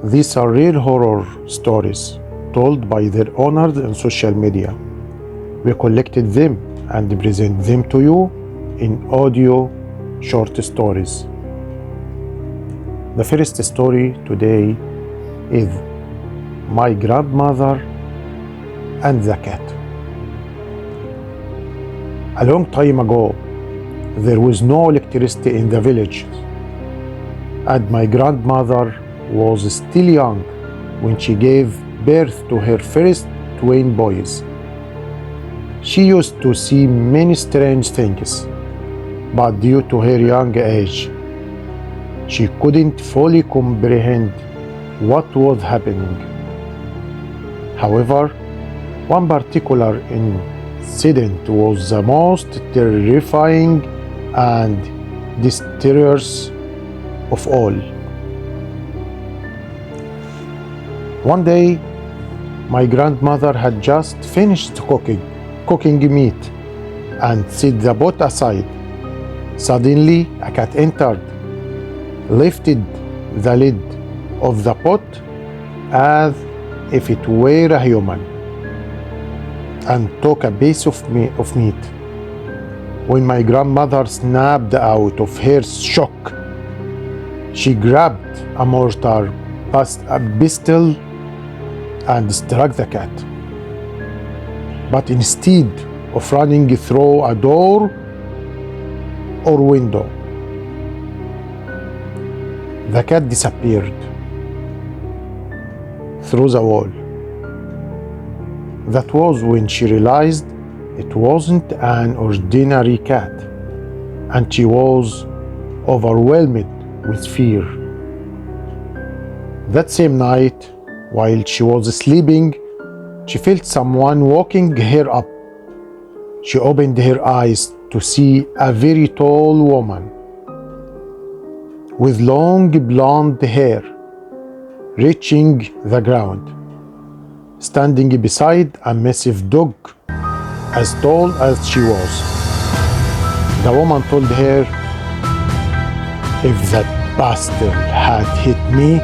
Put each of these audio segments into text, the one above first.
These are real horror stories told by their owners on social media. We collected them and present them to you in audio short stories. The first story today is My Grandmother and the Cat. A long time ago, there was no electricity in the village, and my grandmother was still young when she gave birth to her first twin boys. She used to see many strange things, but due to her young age, she couldn't fully comprehend what was happening. However, one particular incident was the most terrifying and disastrous of all. One day, my grandmother had just finished cooking meat and set the pot aside. Suddenly, a cat entered, lifted the lid of the pot as if it were a human, and took a piece of meat. When my grandmother snapped out of her shock, she grabbed a mortar, a pistol, and struck the cat. But instead of running through a door or window, the cat disappeared through the wall. That was when she realized it wasn't an ordinary cat, and she was overwhelmed with fear. That same night, while she was sleeping, she felt someone walking her up. She opened her eyes to see a very tall woman with long blonde hair reaching the ground, standing beside a massive dog as tall as she was. The woman told her, "If that bastard had hit me,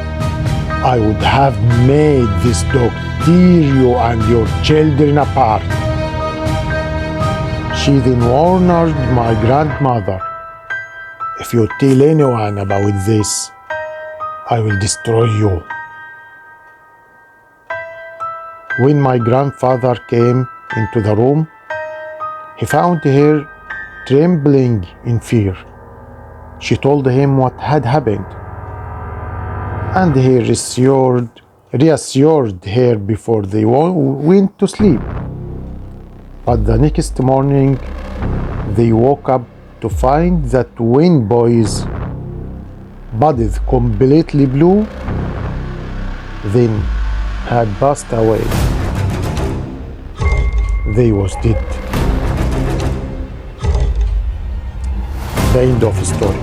I would have made this dog tear you and your children apart." She then warned my grandmother, "If you tell anyone about this, I will destroy you." When my grandfather came into the room, he found her trembling in fear. She told him what had happened, and he reassured her before they went to sleep. But the next morning, they woke up to find that twin boys' bodies completely blue, then had passed away. They was dead. The end of the story.